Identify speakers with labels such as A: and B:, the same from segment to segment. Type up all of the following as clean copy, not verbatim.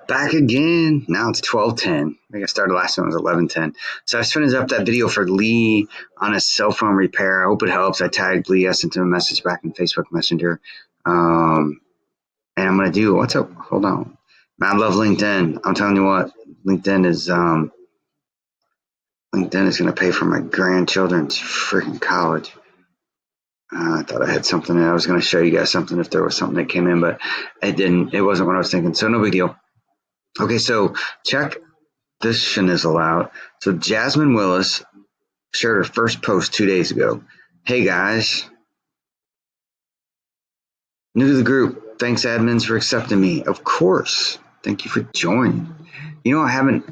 A: Back again. Now it's 12:10. I think I started last time, it was 11:10. So I just finished up that video for Lee on a cell phone repair. I hope it helps. I tagged Lee. I sent him a message back in Facebook Messenger. And I'm going to do, what's up? Hold on. Man, I love LinkedIn. I'm telling you what, LinkedIn is going to pay for my grandchildren's freaking college. I thought I had something. I was going to show you guys something if there was something that came in, but it didn't. It wasn't what I was thinking. So no big deal. Okay, so check this schnizzle out. So Jasmine Willis shared her first post 2 days ago. Hey guys, new to the group. Thanks admins for accepting me. Of course. Thank you for joining. You know, I haven't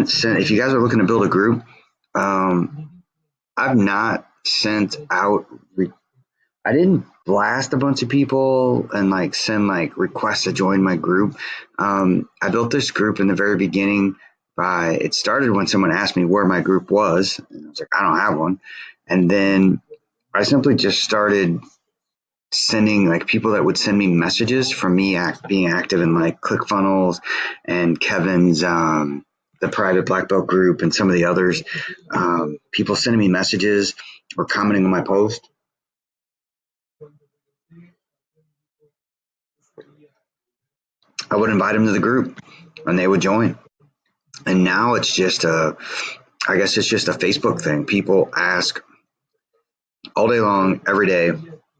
A: sent. If you guys are looking to build a group, I've not sent out. I didn't blast a bunch of people and like send like requests to join my group. I built this group in the very beginning it started when someone asked me where my group was. And I was like, I don't have one. And then I simply just started sending like people that would send me messages from me being active in like ClickFunnels and Kevin's, the private black belt group and some of the others. People sending me messages or commenting on my post. I would invite them to the group and they would join. And now it's just I guess it's just a Facebook thing. People ask all day long, every day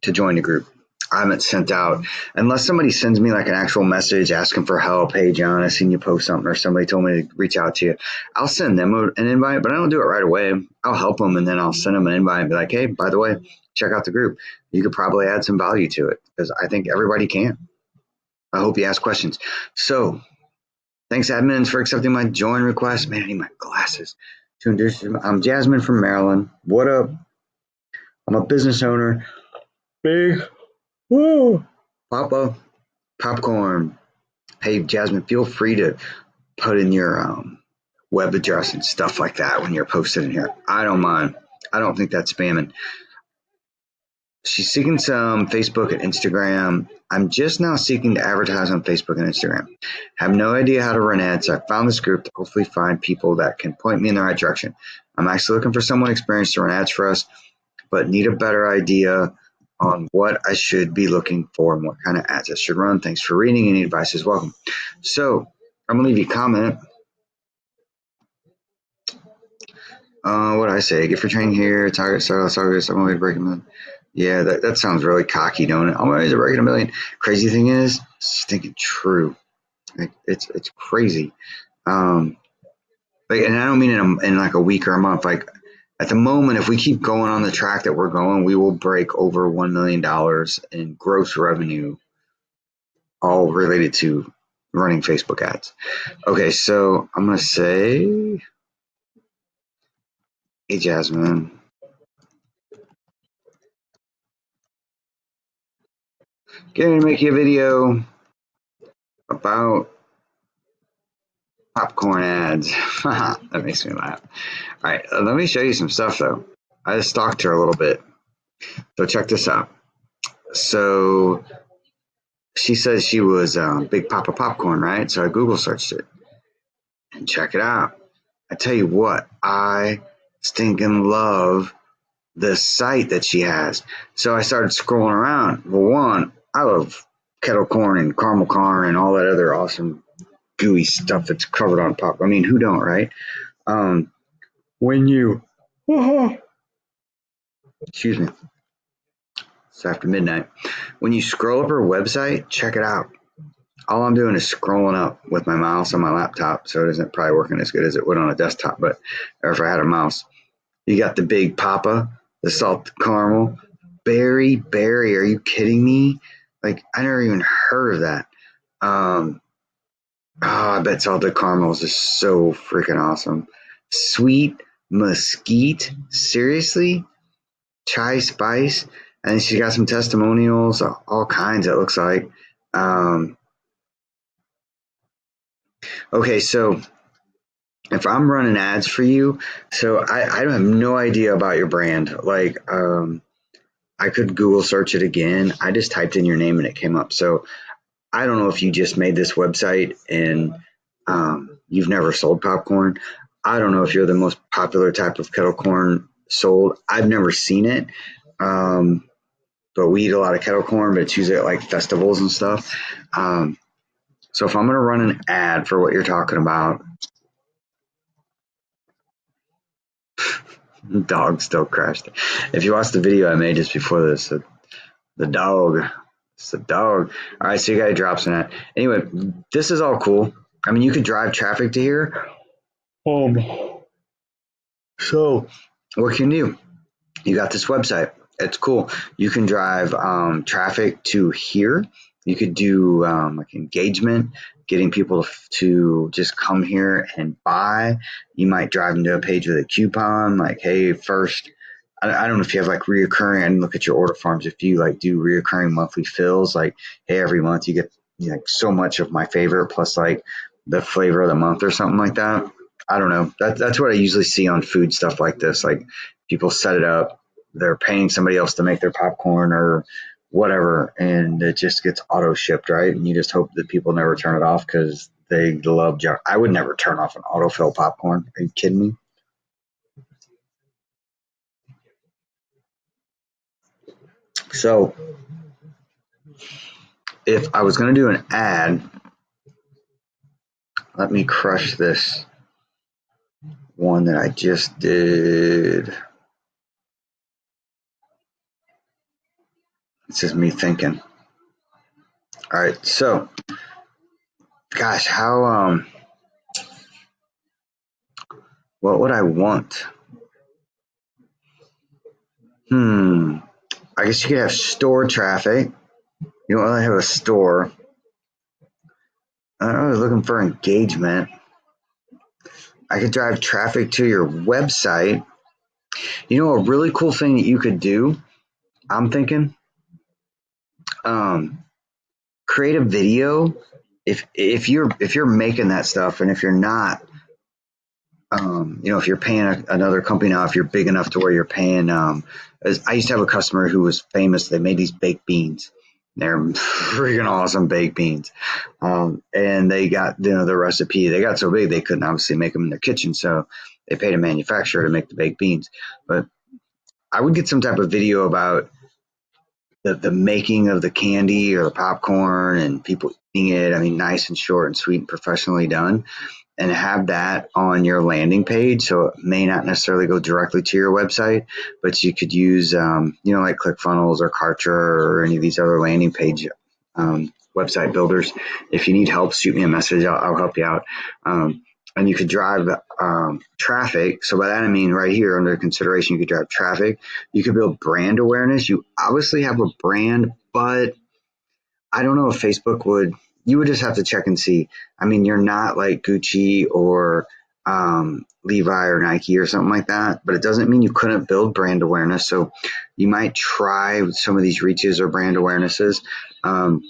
A: to join the group. I haven't sent out, unless somebody sends me like an actual message asking for help. Hey, John, I seen you post something, or somebody told me to reach out to you. I'll send them an invite, but I don't do it right away. I'll help them and then I'll send them an invite and be like, hey, by the way, check out the group. You could probably add some value to it because I think everybody can. I hope you ask questions. So thanks, admins, for accepting my join request. Man, I need my glasses. To introduce you, I'm Jasmine from Maryland. What up? I'm a business owner. Big Poppa popcorn. Hey, Jasmine, feel free to put in your web address and stuff like that when you're posted in here. I don't mind. I don't think that's spamming. She's seeking some Facebook and Instagram. I'm just now seeking to advertise on Facebook and Instagram. Have no idea how to run ads. So I found this group to hopefully find people that can point me in the right direction. I'm actually looking for someone experienced to run ads for us, but need a better idea on what I should be looking for and what kind of ads I should run. Thanks for reading. Any advice is welcome. So I'm going to leave you a comment. What did I say? Get for training here. Target sales. I'm going to break them. Yeah, that sounds really cocky, don't it? I'm always breaking $1 million. Crazy thing is, it's thinking true. Like, it's crazy. And I don't mean in like a week or a month. Like at the moment, if we keep going on the track that we're going, we will break over $1 million in gross revenue, all related to running Facebook ads. Okay, so I'm gonna say, hey Jasmine, getting to make you a video about popcorn ads. That makes me laugh. All right, let me show you some stuff though. I just stalked her a little bit. So check this out. So she says she was Big Poppa Popcorn, right? So I Google searched it and check it out. I tell you what, I stinking love the site that she has. So I started scrolling around. Well, one, I love kettle corn and caramel corn and all that other awesome gooey stuff that's covered on pop. I mean, who don't, right? When you, excuse me, it's after midnight. When you scroll up her website, check it out. All I'm doing is scrolling up with my mouse on my laptop, so it isn't probably working as good as it would on a desktop, but or if I had a mouse. You got the Big Poppa, the salt caramel, berry. Are you kidding me? Like, I never even heard of that. I bet salted caramels is so freaking awesome. Sweet mesquite, seriously? Chai spice, and she got some testimonials, all kinds. It looks like. Okay, so if I'm running ads for you, so I have no idea about your brand. Like, I could Google search it again. I just typed in your name and it came up. So I don't know if you just made this website and you've never sold popcorn. I don't know if you're the most popular type of kettle corn sold. I've never seen it. Um, but we eat a lot of kettle corn, but it's usually at like festivals and stuff. Um, so if I'm going to run an ad for what you're talking about, the dog still crashed. If you watch the video I made just before this, the dog, it's the dog. All right, so you got to drop some that. Anyway, this is all cool. I mean, you could drive traffic to here. Um, so what can you do? You got this website. It's cool. You can drive traffic to here. You could do like engagement, getting people to just come here and buy. You might drive them to a page with a coupon, like, hey, first. I don't know if you have like reoccurring. I didn't look at your order forms. If you like do reoccurring monthly fills, like, hey, every month you get like so much of my favorite plus like the flavor of the month or something like that. I don't know. That's what I usually see on food stuff like this. Like people set it up, they're paying somebody else to make their popcorn or whatever, and it just gets auto shipped, right? And you just hope that people never turn it off because they love junk. I would never turn off an autofill popcorn. Are you kidding me? So if I was going to do an ad, let me crush this one that I just did. It's just me thinking. All right, so gosh, how what would I want? Hmm. I guess you could have store traffic. You don't really have a store. I was looking for engagement. I could drive traffic to your website. You know, a really cool thing that you could do, I'm thinking, um, create a video. If you're making that stuff, and if you're not, if you're paying another company now, if you're big enough to where you're paying, I used to have a customer who was famous. They made these baked beans. They're freaking awesome baked beans. And they got, the recipe, they got so big they couldn't obviously make them in their kitchen. So they paid a manufacturer to make the baked beans. But I would get some type of video about the making of the candy or the popcorn and people eating it. I mean, nice and short and sweet and professionally done, and have that on your landing page. So it may not necessarily go directly to your website, but you could use, like ClickFunnels or Kartra or any of these other landing page website builders. If you need help, shoot me a message. I'll help you out. And you could drive traffic. So by that I mean right here under consideration, you could drive traffic. You could build brand awareness. You obviously have a brand, but I don't know if Facebook would. You would just have to check and see. I mean, you're not like Gucci or Levi or Nike or something like that, but it doesn't mean you couldn't build brand awareness. So you might try some of these reaches or brand awarenesses. Um,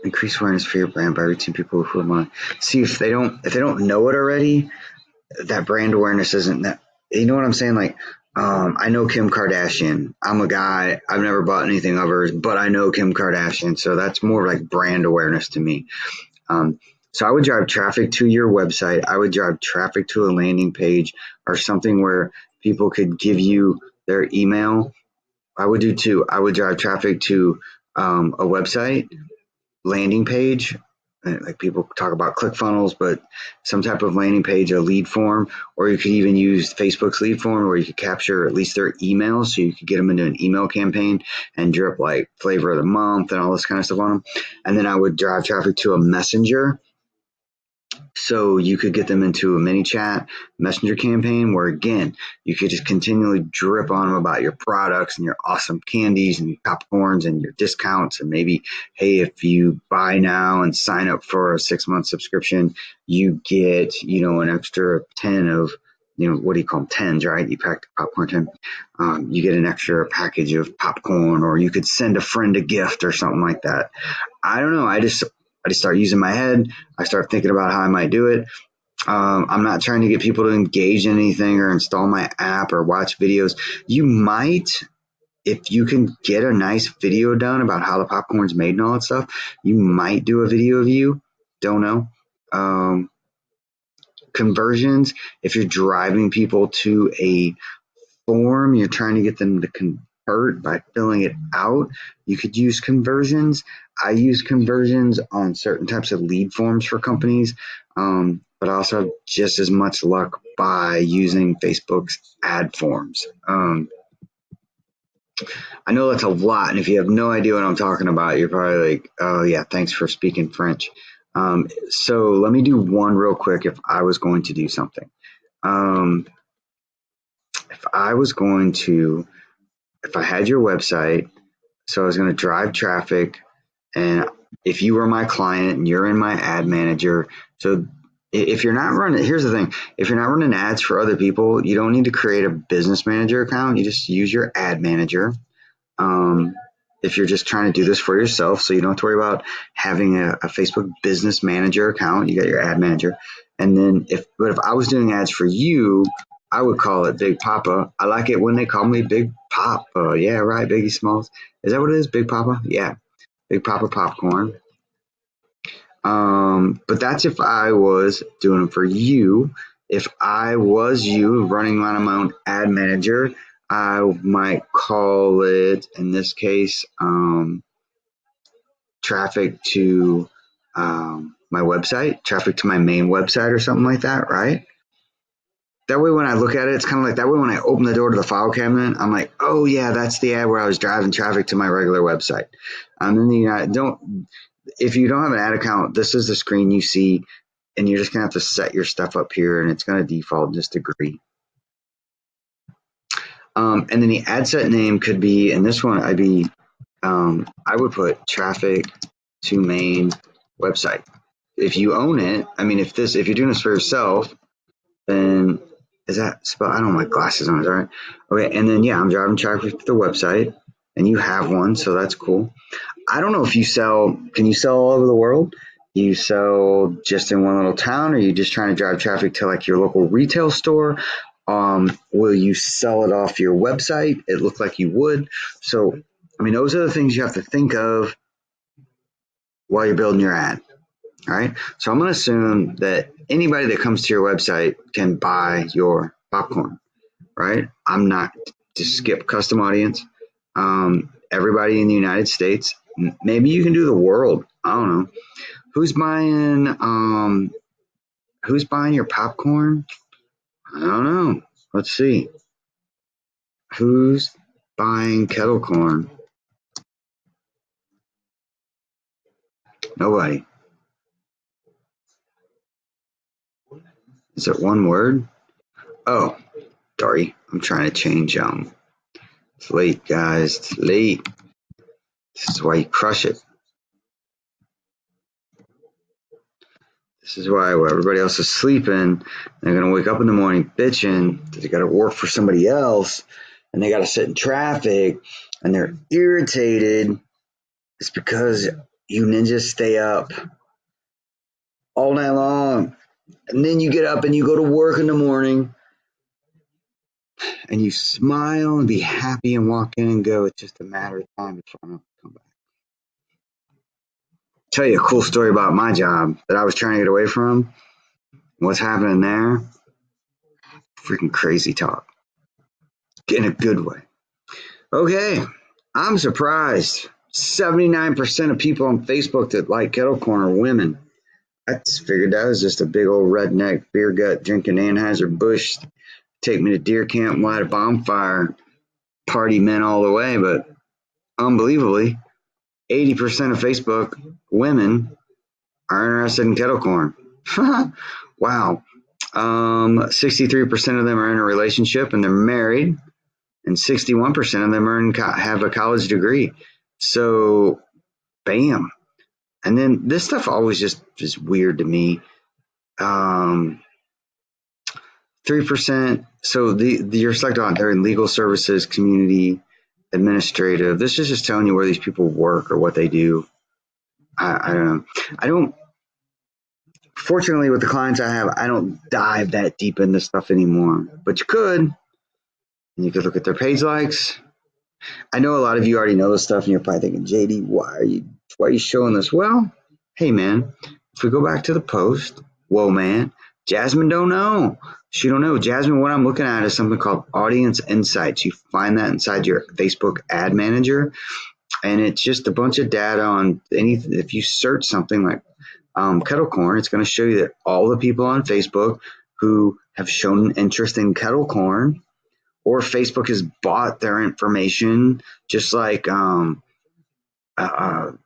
A: Increase awareness for your brand by reaching people who want to see if they don't know it already. That brand awareness isn't that. You know what I'm saying? Like, I know Kim Kardashian. I'm a guy. I've never bought anything of hers, but I know Kim Kardashian. So that's more like brand awareness to me. So I would drive traffic to your website. I would drive traffic to a landing page or something where people could give you their email. I would do two. I would drive traffic to a website landing page. Like people talk about ClickFunnels, but some type of landing page, a lead form, or you could even use Facebook's lead form where you could capture at least their emails so you could get them into an email campaign and drip like flavor of the month and all this kind of stuff on them. And then I would drive traffic to a messenger so you could get them into a mini chat messenger campaign where, again, you could just continually drip on them about your products and your awesome candies and popcorns and your discounts. And maybe, hey, if you buy now and sign up for a 6-month subscription, you get, an extra 10 of, what do you call them? Tens, right? You pack the popcorn 10. You get an extra package of popcorn, or you could send a friend a gift or something like that. I don't know. I just start using my head. I start thinking about how I might do it. I'm not trying to get people to engage in anything or install my app or watch videos. You might, if you can get a nice video done about how the popcorn's made and all that stuff, you might do a video of you. Don't know. Conversions, if you're driving people to a form, you're trying to get them to convert by filling it out, you could use conversions. I use conversions on certain types of lead forms for companies, but I also have just as much luck by using Facebook's ad forms. I know that's a lot, and if you have no idea what I'm talking about, you're probably like, oh yeah, thanks for speaking French. So let me do one real quick if I was going to do something. If I was going to, if I had your website, so I was going to drive traffic, and if you were my client and you're in my ad manager, so if you're not running, here's the thing, if you're not running ads for other people, you don't need to create a business manager account. You just use your ad manager. If you're just trying to do this for yourself, so you don't have to worry about having a Facebook business manager account, you got your ad manager. And then but if I was doing ads for you, I would call it Big Poppa. I like it when they call me Big Poppa. Yeah, right, Biggie Smalls. Is that what it is, Big Poppa? Yeah, Big Poppa Popcorn. But that's if I was doing them for you. If I was you running on my own ad manager, I might call it, in this case, traffic to my website, traffic to my main website or something like that, right? That way, when I look at it, it's kind of like that way when I open the door to the file cabinet, I'm like, oh yeah, that's the ad where I was driving traffic to my regular website. And then if you don't have an ad account, this is the screen you see, and you're just gonna have to set your stuff up here, and it's gonna default just agree. And then the ad set name could be, and this one I would put traffic to main website. If you own it, I mean, if you're doing this for yourself, then is that spell? I don't have my glasses on, is that right? Okay, and then yeah, I'm driving traffic to the website, and you have one, so that's cool. I don't know if can you sell all over the world? You sell just in one little town, or are you just trying to drive traffic to like your local retail store? Will you sell it off your website? It looked like you would. So, I mean, those are the things you have to think of while you're building your ad. All right. So I'm going to assume that anybody that comes to your website can buy your popcorn, right? I'm not to skip custom audience. Everybody in the United States. Maybe you can do the world. I don't know. Who's buying? Who's buying your popcorn? I don't know. Let's see. Who's buying kettle corn? Nobody. Is it one word? Oh, sorry. I'm trying to change. It's late, guys. It's late. This is why you crush it. This is why while everybody else is sleeping, they're going to wake up in the morning bitching that they got to work for somebody else and they got to sit in traffic and they're irritated. It's because you ninjas stay up all night long. And then you get up and you go to work in the morning and you smile and be happy and walk in and go, it's just a matter of time before I'm going to come back. Tell you a cool story about my job that I was trying to get away from. What's happening there? Freaking crazy talk. In a good way. Okay, I'm surprised. 79% of people on Facebook that like kettle corn are women. I just figured that was just a big old redneck beer gut drinking Anheuser-Busch. Take me to deer camp, light a bonfire, party men all the way. But unbelievably, 80% of Facebook women are interested in kettle corn. Wow. 63% of them are in a relationship and they're married, and 61% of them have a college degree. So, bam. And then this stuff always just is weird to me. 3%. So you're selected on they're in legal services, community, administrative. This is just telling you where these people work or what they do. I don't know. I don't. Fortunately, with the clients I have, I don't dive that deep into stuff anymore. But you could. And you could look at their page likes. I know a lot of you already know this stuff, and you're probably thinking, JD, why are you showing this? Well, hey man, if we go back to the post, whoa man, Jasmine don't know. She don't know. Jasmine, what I'm looking at is something called Audience Insights. You find that inside your Facebook Ad Manager, and it's just a bunch of data on anything. If you search something like kettle corn, it's going to show you that all the people on Facebook who have shown an interest in kettle corn, or Facebook has bought their information, just like uh, a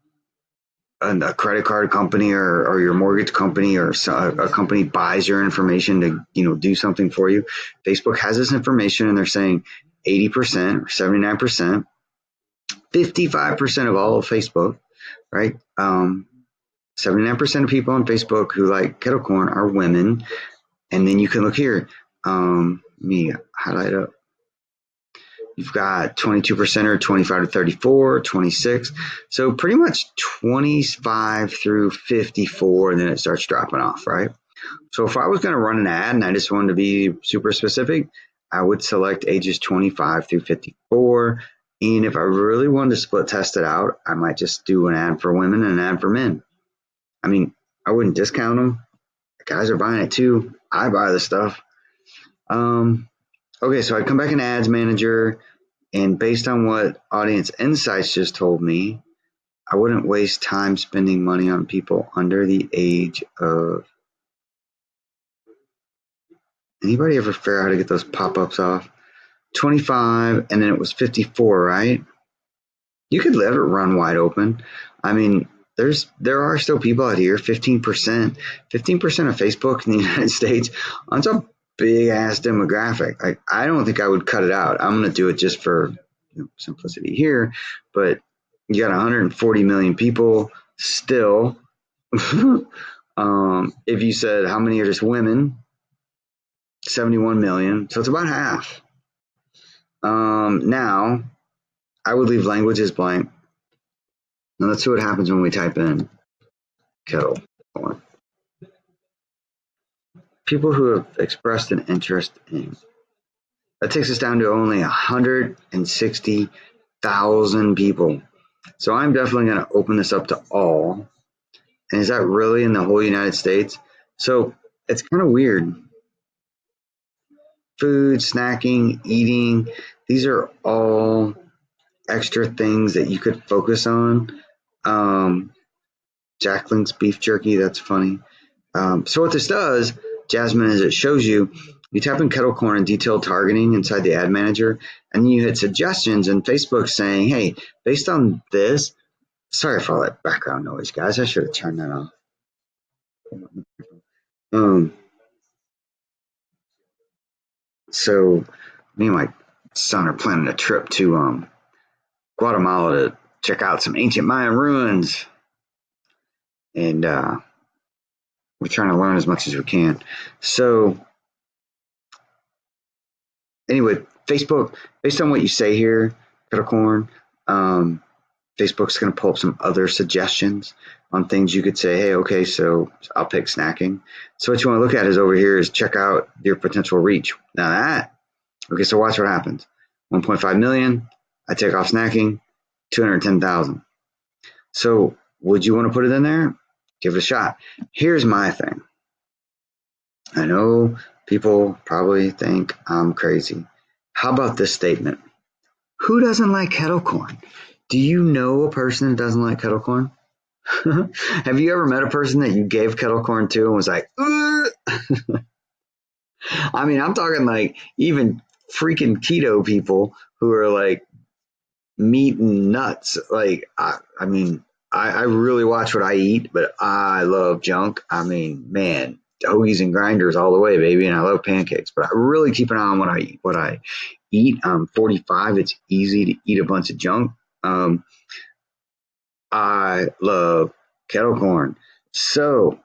A: credit card company, or your mortgage company, or a company buys your information to do something for you. Facebook has this information, and they're saying 80% or 79%, 55% of all of Facebook, right? 79% of people on Facebook who like kettle corn are women. And then you can look here. Let me highlight up. You've got 22% or 25 to 34, 26. So pretty much 25 through 54, and then it starts dropping off, right? So if I was going to run an ad and I just wanted to be super specific, I would select ages 25 through 54. And if I really wanted to split test it out, I might just do an ad for women and an ad for men. I mean, I wouldn't discount them. Guys are buying it too. I buy the stuff. Okay, so I come back in Ads Manager, and based on what Audience Insights just told me, I wouldn't waste time spending money on people under the age of. Anybody ever figure out how to get those pop-ups off? 25, and then it was 54, right? You could let it run wide open. I mean, there are still people out here. 15%, 15% of Facebook in the United States. That's a big ass demographic. Like, I don't think I would cut it out. I'm gonna do it just for simplicity here. But you got 140 million people still. If you said how many are just women, 71 million. So it's about half. Now I would leave languages blank. Now let's see what happens when we type in kettle corn. People who have expressed an interest in. That takes us down to only 160,000 people. So I'm definitely going to open this up to all. And is that really in the whole United States? So it's kind of weird. Food, snacking, eating, these are all extra things that you could focus on. Jack Link's beef jerky, that's funny. So what this does, Jasmine, is it shows you tap in kettle corn and detailed targeting inside the ad manager, and then you hit suggestions, and Facebook's saying, hey, based on this, sorry for all that background noise, guys. I should have turned that off. So me and my son are planning a trip to Guatemala to check out some ancient Mayan ruins, and we're trying to learn as much as we can. So anyway, Facebook, based on what you say here, Petacorn, Facebook's going to pull up some other suggestions on things you could say. Hey, okay, so I'll pick snacking. So what you want to look at is over here is check out your potential reach. Now that, okay, so watch what happens. 1.5 million, I take off snacking, 210,000. So would you want to put it in there? Give it a shot. Here's my thing. I know people probably think I'm crazy. How about this statement? Who doesn't like kettle corn? Do you know a person that doesn't like kettle corn? Have you ever met a person that you gave kettle corn to and was like, ugh? I mean, I'm talking like even freaking keto people who are like meat and nuts. Like, I mean, I really watch what I eat, but I love junk. I mean, man, hoagies and grinders all the way, baby. And I love pancakes, but I really keep an eye on what I eat. I'm 45. It's easy to eat a bunch of junk. I love kettle corn. So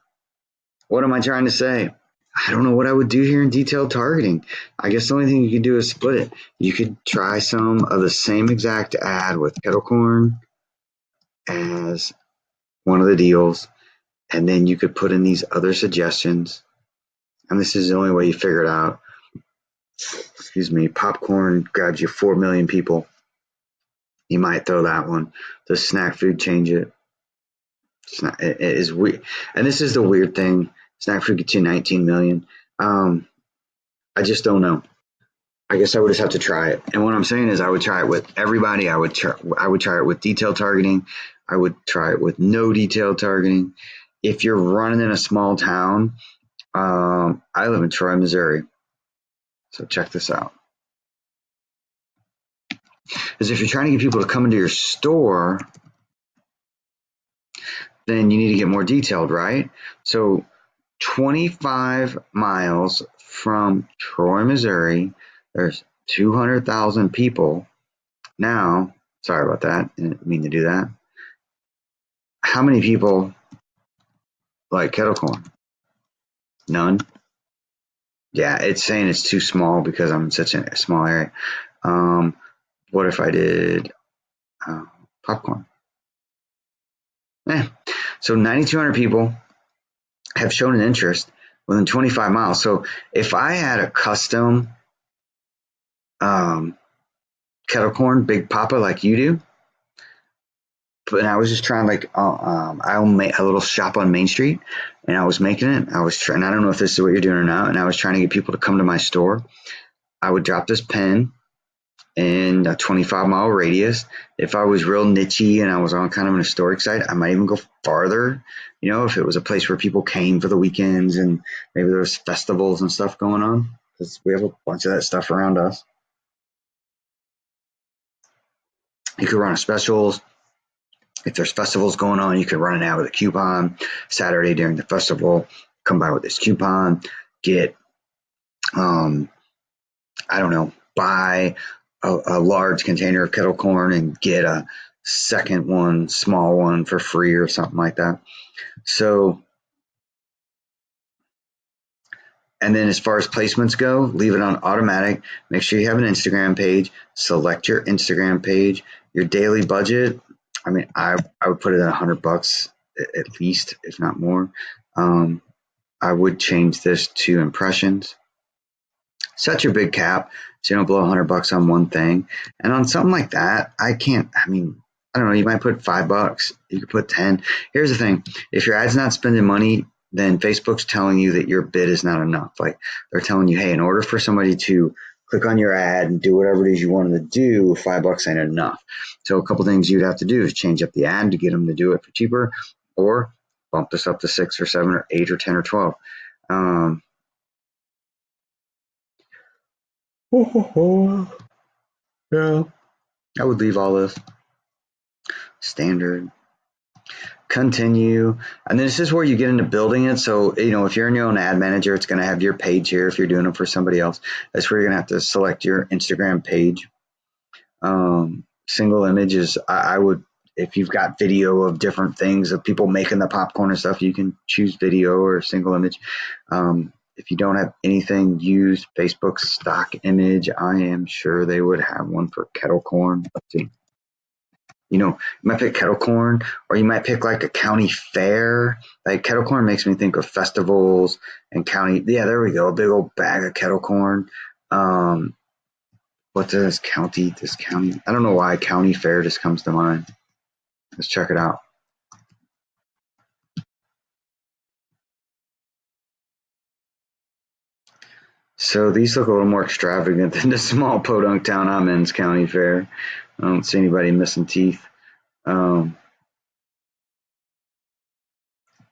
A: what am I trying to say? I don't know what I would do here in detailed targeting. I guess the only thing you could do is split it. You could try some of the same exact ad with kettle corn as one of the deals, and then you could put in these other suggestions. And this is the only way you figure it out. Excuse me, popcorn grabs you 4 million people. You might throw that one. Does snack food change it? It is weird. And this is the weird thing. Snack food gets you 19 million. I just don't know. I guess I would just have to try it. And what I'm saying is I would try it with everybody. I would try it with detail targeting. I would try it with no detail targeting. If you're running in a small town, I live in Troy, Missouri. So check this out. Because if you're trying to get people to come into your store, then you need to get more detailed, right? So 25 miles from Troy, Missouri, there's 200,000 people. Now, sorry about that. I didn't mean to do that. How many people like kettle corn? None. Yeah, it's saying it's too small because I'm in such a small area. What if I did popcorn? So 9,200 people have shown an interest within 25 miles. So if I had a custom kettle corn, Big Papa, like you do, but I was just trying, like, I own a little shop on Main Street, and I was making it. I was trying. I don't know if this is what you're doing or not. And I was trying to get people to come to my store. I would drop this pen in a 25-mile radius. If I was real nichey and I was on kind of an historic site, I might even go farther. You know, if it was a place where people came for the weekends and maybe there was festivals and stuff going on, because we have a bunch of that stuff around us. You could run a specials. If there's festivals going on, you could run it out with a coupon. Saturday during the festival, come by with this coupon, get, I don't know, buy a large container of kettle corn and get a second one, small one for free or something like that. So, and then as far as placements go, leave it on automatic. Make sure you have an Instagram page. Select your Instagram page. Your daily budget, I mean, I would put it at $100 at least, if not more. I would change this to impressions. Set your big cap so you don't blow $100 on one thing. And on something like that, I mean, I don't know, you might put $5. You could put 10. Here's the thing. If your ad's not spending money, then Facebook's telling you that your bid is not enough. Like, they're telling you, hey, in order for somebody to click on your ad and do whatever it is you want them to do, $5 ain't enough. So a couple things you'd have to do is change up the ad to get them to do it for cheaper, or bump this up to 6 or 7 or 8 or 10 or 12. Yeah, I would leave all this standard. Continue. And this is where you get into building it. So, you know, if you're in your own ad manager, it's going to have your page here. If you're doing it for somebody else, that's where you're going to have to select your Instagram page. Single images, I would, if you've got video of different things of people making the popcorn and stuff, you can choose video or single image. If you don't have anything, use Facebook's stock image. I am sure they would have one for kettle corn. Let's see. You know, you might pick kettle corn, or you might pick like a county fair. Like, kettle corn makes me think of festivals and county. Yeah, there we go. A big old bag of kettle corn. What does county? This county. I don't know why county fair just comes to mind. Let's check it out. So these look a little more extravagant than the small podunk town I'm in's county fair. I don't see anybody missing teeth. You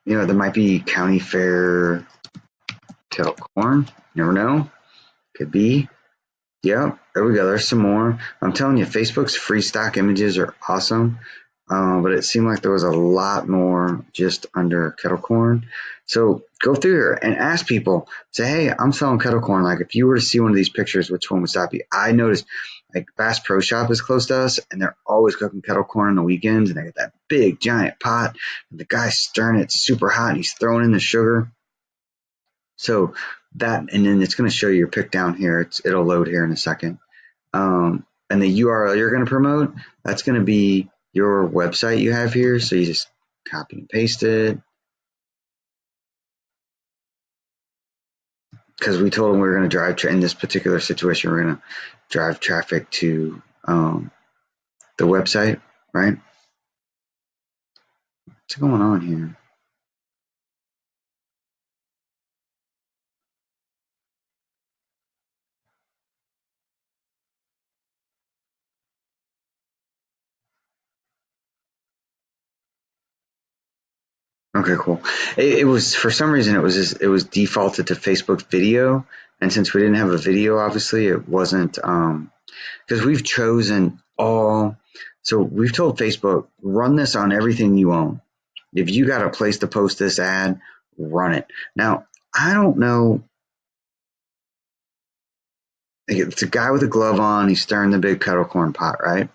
A: know, there might be county fair kettle corn. Never know. Could be. Yep, there we go. There's some more. I'm telling you, Facebook's free stock images are awesome. But it seemed like there was a lot more just under kettle corn. So go through here and ask people. Say, hey, I'm selling kettle corn. Like, if you were to see one of these pictures, which one would stop you? I noticed, like, Bass Pro Shop is close to us, and they're always cooking kettle corn on the weekends, and they got that big giant pot, and the guy's stirring it super hot, and he's throwing in the sugar. So that, and then it's going to show you your pick down here. It'll load here in a second. And the URL you're going to promote, that's going to be your website you have here. So you just copy and paste it. Because we told them we were going to drive, in this particular situation, we're going to drive traffic to the website, right? What's going on here? Okay, cool. It was for some reason it was defaulted to Facebook video, and since we didn't have a video, obviously it wasn't because we've chosen all. So we've told Facebook run this on everything you own. If you got a place to post this ad, run it. Now I don't know. It's a guy with a glove on. He's stirring the big kettle corn pot, right?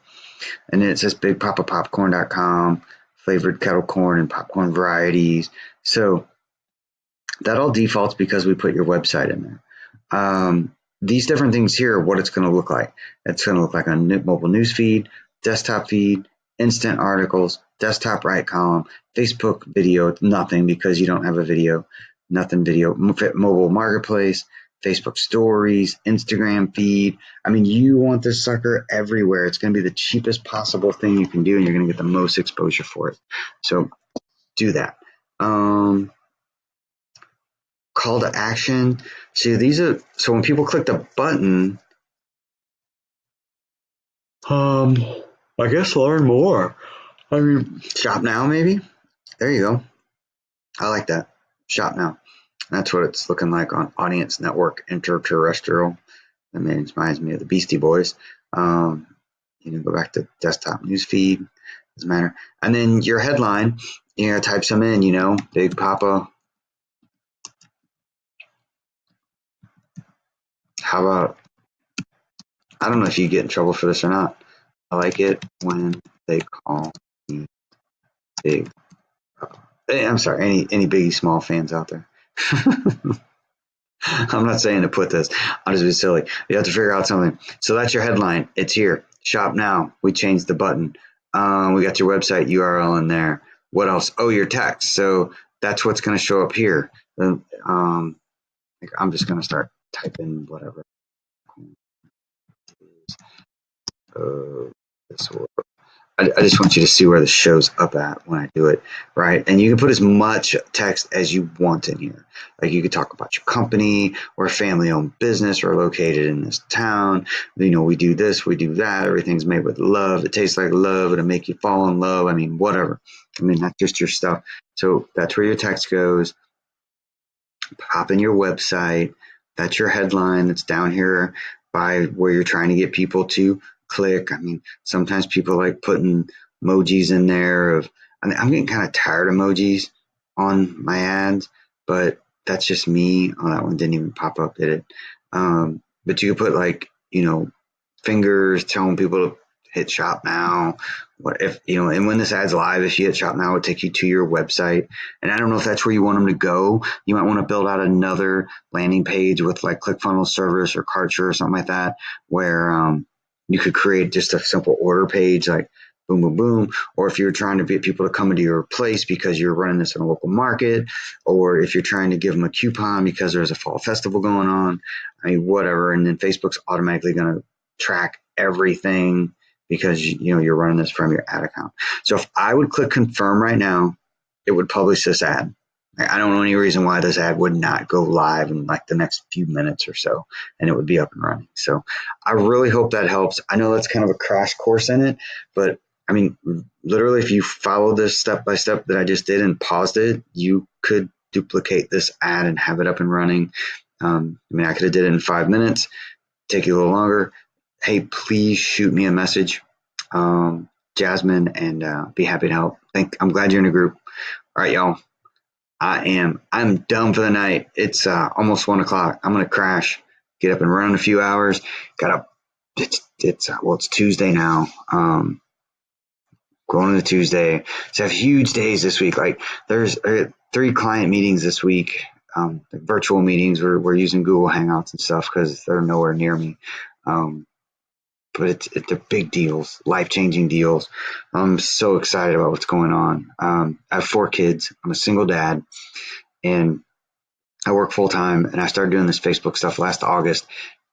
A: And then it says bigpoppapopcorn.com, flavored kettle corn and popcorn varieties. So that all defaults because we put your website in there. These different things here are what it's going to look like. It's going to look like a mobile news feed, desktop feed, instant articles, desktop right column, Facebook video, nothing because you don't have a video, nothing video, mobile marketplace, Facebook stories, Instagram feed. I mean, you want this sucker everywhere. It's going to be the cheapest possible thing you can do, and you're going to get the most exposure for it. So do that. Call to action. See, these are so when people click the button, um, I guess learn more. I mean, shop now, maybe. There you go. I like that. Shop now. That's what it's looking like on Audience Network Interterrestrial. That reminds me of the Beastie Boys. Um, you know, go back to desktop newsfeed. Doesn't matter. And then your headline, you know, type some in. You know, Big Papa. How about? I don't know if you get in trouble for this or not. I like it when they call me Big. I'm sorry, any Biggie Small fans out there? I'm not saying to put this. I'm just being silly. You have to figure out something. So that's your headline. It's here. Shop now. We changed the button. We got your website URL in there. What else? Oh, your text. So that's what's going to show up here. I'm just going to start typing whatever. This will I just want you to see where this shows up at when I do it, right? And you can put as much text as you want in here. Like you could talk about your company or a family-owned business or located in this town. You know, we do this, we do that. Everything's made with love. It tastes like love. It'll make you fall in love. I mean, whatever. I mean, that's just your stuff. So that's where your text goes. Pop in your website. That's your headline. That's down here by where you're trying to get people to click. I mean, sometimes people like putting emojis in there of, I mean, I'm getting kind of tired of emojis on my ads, but that's just me. Oh, that one didn't even pop up, did it? But you could put like, you know, fingers telling people to hit shop now. What if, you know, and when this ad's live, if you hit shop now, it'll take you to your website. And I don't know if that's where you want them to go. You might want to build out another landing page with like ClickFunnels service or Kartra or something like that, where you could create just a simple order page like boom, boom, boom. Or if you're trying to get people to come into your place because you're running this in a local market, or if you're trying to give them a coupon because there's a fall festival going on, I mean, whatever. And then Facebook's automatically going to track everything because you know you're running this from your ad account. So if I would click confirm right now, it would publish this ad. I don't know any reason why this ad would not go live in like the next few minutes or so, and it would be up and running. So I really hope that helps. I know that's kind of a crash course in it, but I mean, literally, if you follow this step by step that I just did and paused it, you could duplicate this ad and have it up and running. I mean, I could have did it in 5 minutes, take you a little longer. Hey, please shoot me a message, Jasmine, and be happy to help. I'm glad you're in a group. All right, y'all. I'm done for the night. It's almost 1 o'clock. I'm gonna crash, get up and run in a few hours. Got up. It's Tuesday now. Going to Tuesday. So I have huge days this week. Like there's 3 client meetings this week. Virtual meetings. We're using Google Hangouts and stuff because they're nowhere near me. But it's big deals, life-changing deals. I'm so excited about what's going on. I have 4 kids. I'm a single dad, and I work full time. And I started doing this Facebook stuff last August.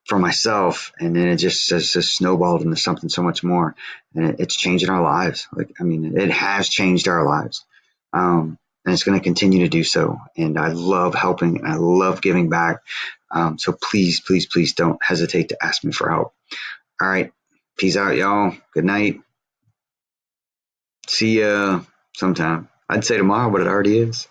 A: for myself, and then it just snowballed into something so much more, and it's changing our lives. Like, I mean, it has changed our lives, and it's going to continue to do so. And I love helping, and I love giving back. So please, please, please don't hesitate to ask me for help. All right, peace out, y'all. Good night. See ya sometime. I'd say tomorrow, but it already is.